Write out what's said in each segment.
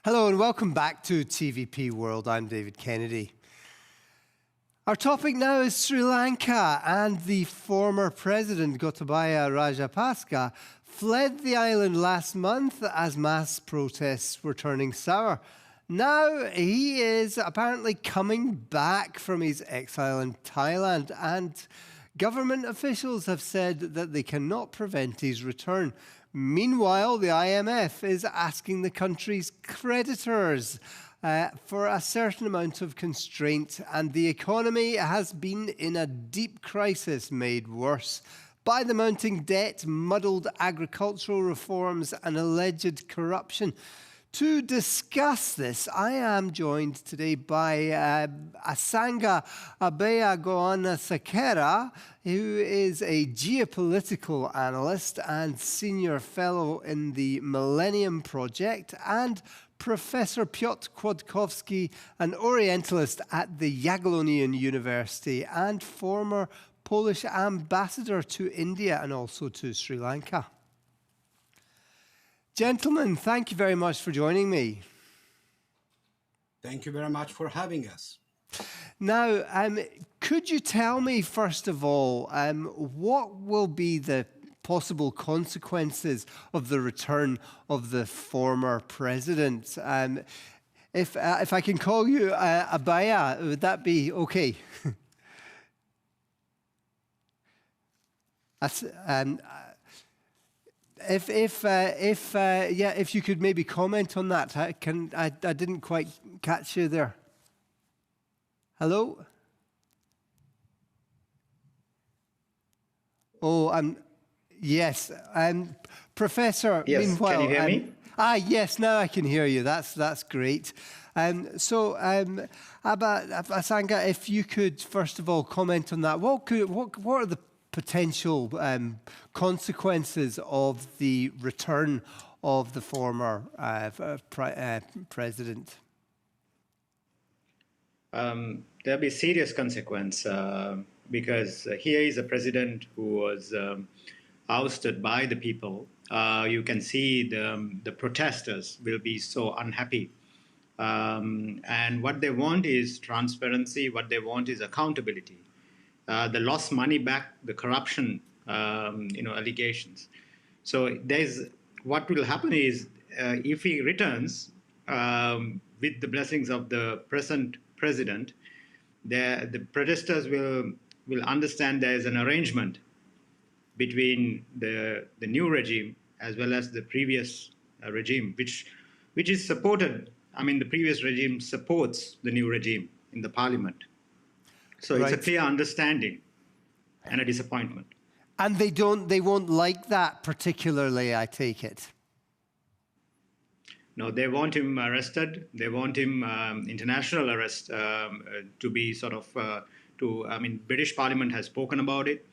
Hello and welcome back to TVP World. I'm David Kennedy. Our topic now is Sri Lanka, and the former president, Gotabaya Rajapaksa, fled the island last month as mass protests were turning sour. Now he is apparently coming back from his exile in Thailand, and government officials have said that they cannot prevent his return. Meanwhile, the IMF is asking the country's creditors for a certain amount of constraint, and the economy has been in a deep crisis made worse by the mounting debt, muddled agricultural reforms, and alleged corruption. To discuss this, I am joined today by Asanga Abeyagoonasekera, who is a geopolitical analyst and senior fellow in the Millennium Project, and Professor Piotr Kłodkowski, an orientalist at the Jagiellonian University and former Polish ambassador to India and also to Sri Lanka. Gentlemen, thank you very much for joining me. Thank you very much for having us. Now, could you tell me, first of all, what will be the possible consequences of the return of the former president? If I can call you Abaya, would that be okay? If you could maybe comment on that. I didn't quite catch you there. Hello? Oh, yes. Professor, yes, meanwhile... can you hear me? Yes, now I can hear you. That's great. Asanga, if you could, first of all, comment on that. What are the potential consequences of the return of the former president? There'll be serious consequence because here is a president who was ousted by the people. You can see the protesters will be so unhappy. And what they want is transparency. What they want is accountability. The lost money back, the corruption, allegations. So what will happen is if he returns with the blessings of the present president, the protesters will understand there is an arrangement between the new regime as well as the previous regime, which is supported. I mean, the previous regime supports the new regime in the parliament. So it's a clear understanding and a disappointment. And they won't like that particularly, I take it. No, they want him arrested. They want him international arrest to be sort of British Parliament has spoken about it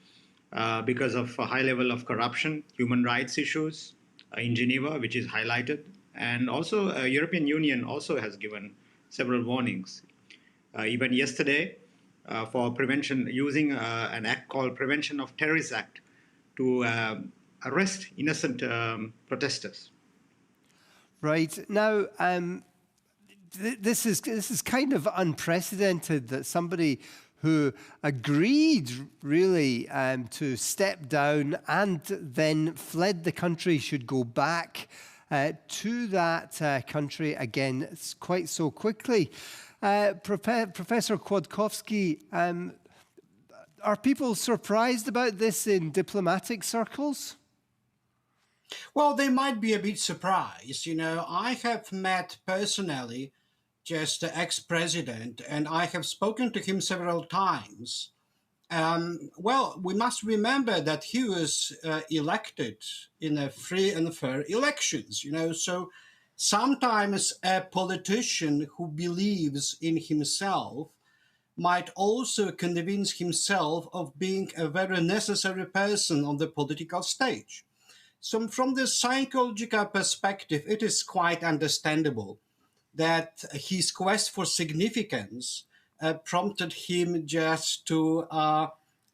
because of a high level of corruption, human rights issues in Geneva, which is highlighted. And also European Union also has given several warnings. Even yesterday, for prevention, using an act called Prevention of Terrorist Act to arrest innocent protesters. Right. Now, this is kind of unprecedented that somebody who agreed really to step down and then fled the country should go back to that country again quite so quickly. Professor Kłodkowski, are people surprised about this in diplomatic circles? Well, they might be a bit surprised. I have met personally just the ex-president, and I have spoken to him several times. Well, we must remember that he was elected in a free and fair elections, so sometimes a politician who believes in himself might also convince himself of being a very necessary person on the political stage. So from the psychological perspective, it is quite understandable that his quest for significance prompted him just to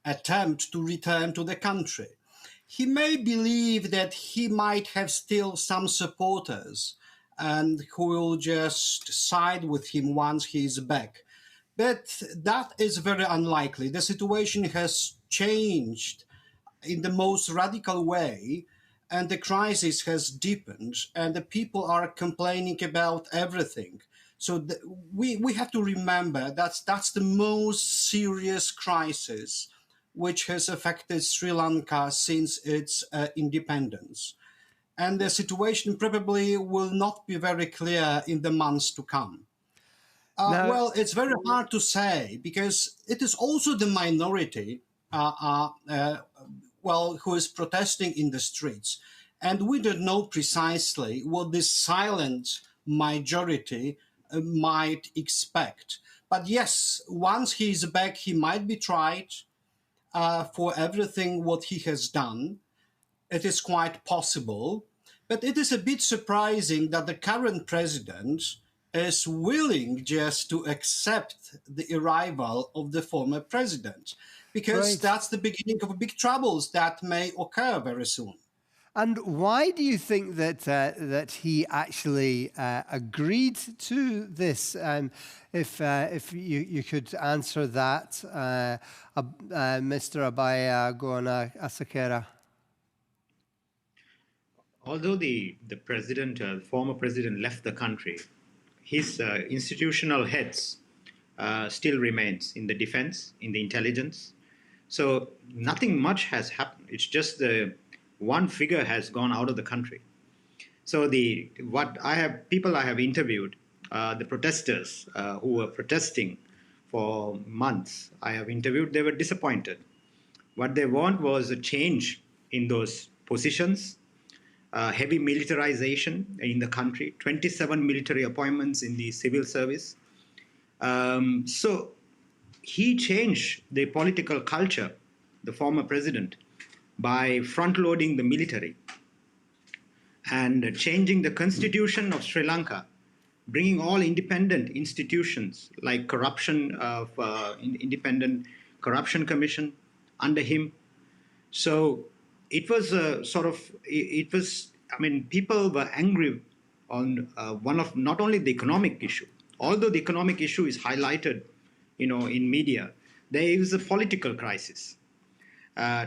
attempt to return to the country. He may believe that he might have still some supporters and who will just side with him once he is back. But that is very unlikely. The situation has changed in the most radical way, and the crisis has deepened, and the people are complaining about everything. So we have to remember that's the most serious crisis which has affected Sri Lanka since its independence. And the situation probably will not be very clear in the months to come. Now, Well, it's very hard to say because it is also the minority, who is protesting in the streets. And we don't know precisely what this silent majority might expect. But yes, once he is back, he might be tried for everything what he has done. It is quite possible. But it is a bit surprising that the current president is willing just to accept the arrival of the former president, because right. that's the beginning of big troubles that may occur very soon. And why do you think that he actually agreed to this? If you could answer that, Mr. Abeyagoonasekera. Although the president, former president, left the country, his institutional heads still remains in the defense, in the intelligence. So nothing much has happened. It's just the one figure has gone out of the country. So people I have interviewed, the protesters who were protesting for months, I have interviewed, they were disappointed. What they want was a change in those positions. Heavy militarization in the country, 27 military appointments in the civil service. So he changed the political culture, the former president, by front-loading the military and changing the constitution of Sri Lanka, bringing all independent institutions like independent corruption commission under him. So it was people were angry on one of not only the economic issue, although the economic issue is highlighted, in media, there is a political crisis.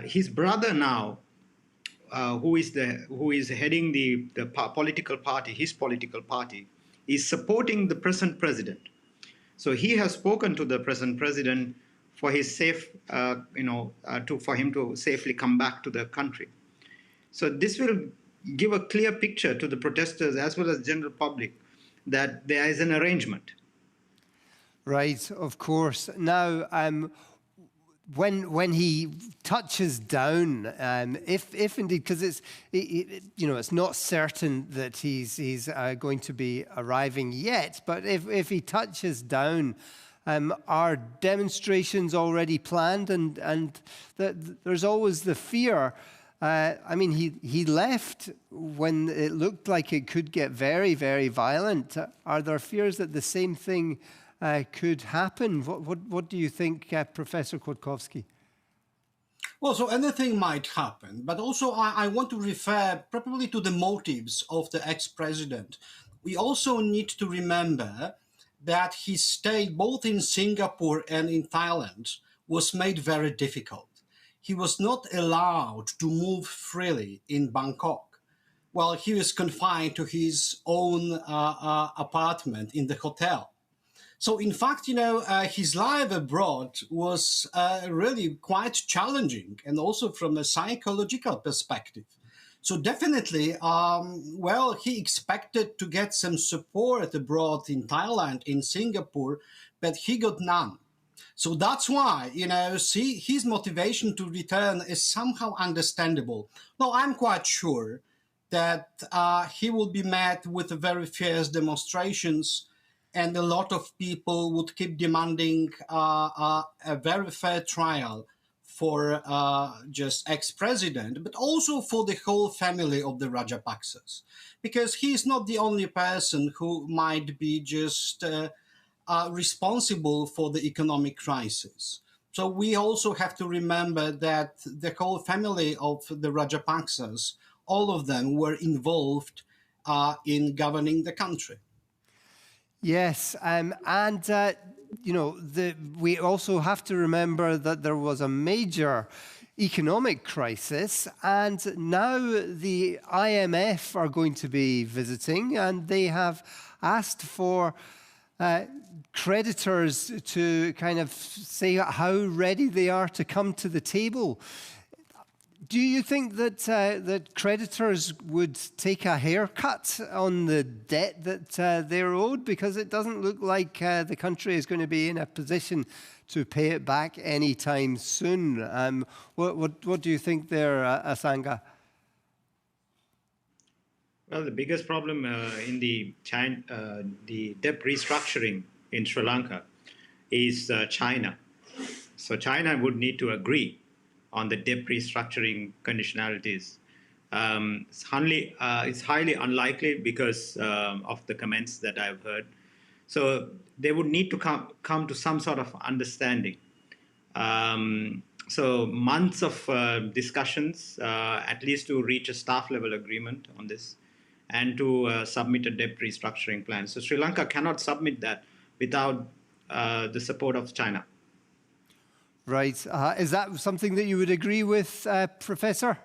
His brother now, who is heading the political party, his political party, is supporting the present president. So he has spoken to the present president for his for him to safely come back to the country. So this will give a clear picture to the protesters as well as general public that there is an arrangement. Right, of course. Now, when he touches down, if indeed, because it's not certain that he's going to be arriving yet, but if he touches down, are demonstrations already planned? And there's always the fear. He left when it looked like it could get very, very violent. Are there fears that the same thing could happen? What do you think, Professor Kłodkowski? Well, so anything might happen, but also I want to refer probably to the motives of the ex-president. We also need to remember that his stay both in Singapore and in Thailand was made very difficult. He was not allowed to move freely in Bangkok. Well, he was confined to his own apartment in the hotel. So, in fact, his life abroad was really quite challenging, and also from a psychological perspective. So definitely, he expected to get some support abroad in Thailand, in Singapore, but he got none. So that's why, his motivation to return is somehow understandable. Now, I'm quite sure that he will be met with very fierce demonstrations, and a lot of people would keep demanding a very fair trial for just ex-president, but also for the whole family of the Rajapaksas, because he is not the only person who might be just responsible for the economic crisis. So we also have to remember that the whole family of the Rajapaksas, all of them were involved in governing the country. Yes, you know, we also have to remember that there was a major economic crisis, and now the IMF are going to be visiting, and they have asked for creditors to kind of say how ready they are to come to the table. Do you think that that creditors would take a haircut on the debt that they're owed? Because it doesn't look like the country is going to be in a position to pay it back anytime soon. What do you think there, Asanga? Well, the biggest problem in the debt restructuring in Sri Lanka is China. So China would need to agree on the debt restructuring conditionalities. It's highly unlikely because of the comments that I've heard. So they would need to come to some sort of understanding. So months of discussions, at least to reach a staff level agreement on this, and to submit a debt restructuring plan. So Sri Lanka cannot submit that without the support of China. Right. Is that something that you would agree with, Professor?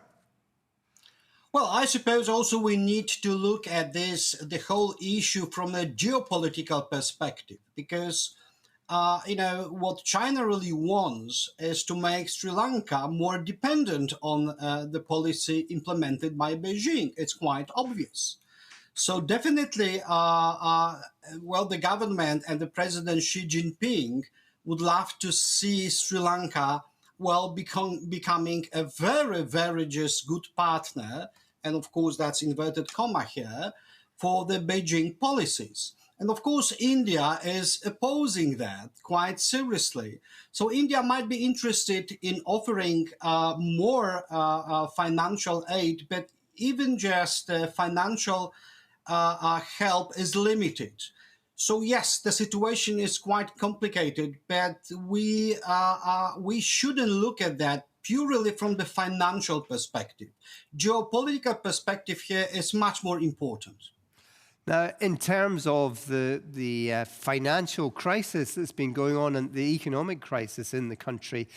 Well, I suppose also we need to look at the whole issue from a geopolitical perspective, because you know, what China really wants is to make Sri Lanka more dependent on the policy implemented by Beijing. It's quite obvious. So definitely, well, the government and the President Xi Jinping would love to see Sri Lanka, well, becoming a very, very just good partner, and of course that's inverted comma here, for the Beijing policies. And of course, India is opposing that quite seriously. So India might be interested in offering more financial aid, but even just financial help is limited. So yes, the situation is quite complicated, but we shouldn't look at that purely from the financial perspective. Geopolitical perspective here is much more important. Now, in terms of the financial crisis that's been going on and the economic crisis in the country,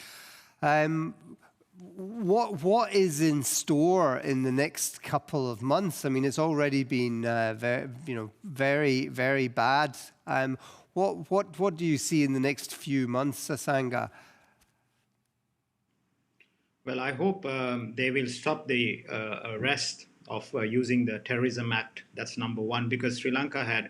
what is in store in the next couple of months? I mean, it's already been very, very bad. What do you see in the next few months, Asanga? Well, I hope they will stop the arrest of using the Terrorism Act. That's number one, because Sri Lanka had,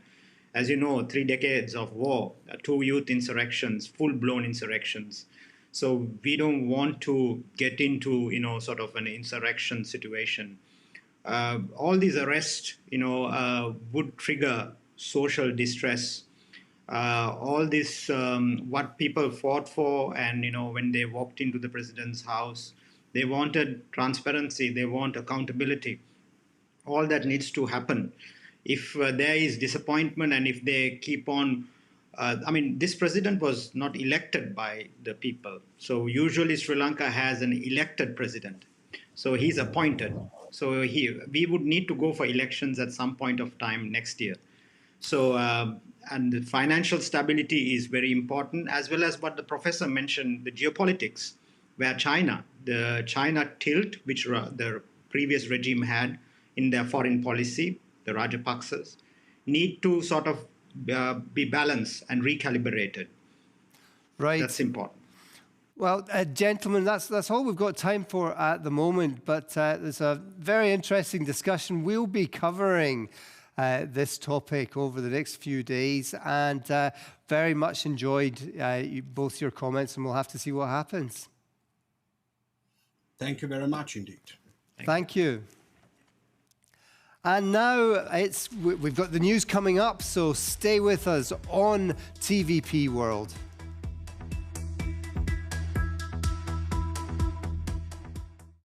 as you know, 3 decades of war, 2 youth insurrections, full-blown insurrections. So we don't want to get into, sort of an insurrection situation. All these arrests, would trigger social distress. All this, what people fought for, and, when they walked into the president's house, they wanted transparency, they want accountability. All that needs to happen. If there is disappointment and if they keep on, this president was not elected by the people. So usually Sri Lanka has an elected president. So he's appointed. So we would need to go for elections at some point of time next year. So, and the financial stability is very important, as well as what the professor mentioned, the geopolitics, where the China tilt, which the previous regime had in their foreign policy, the Rajapaksas, need to sort of be balanced and recalibrated. Right. That's important. Well, gentlemen, that's all we've got time for at the moment, but there's a very interesting discussion. We'll be covering this topic over the next few days, and very much enjoyed both your comments, and we'll have to see what happens. Thank you very much indeed. Thank you. And now we've got the news coming up, so stay with us on TVP World.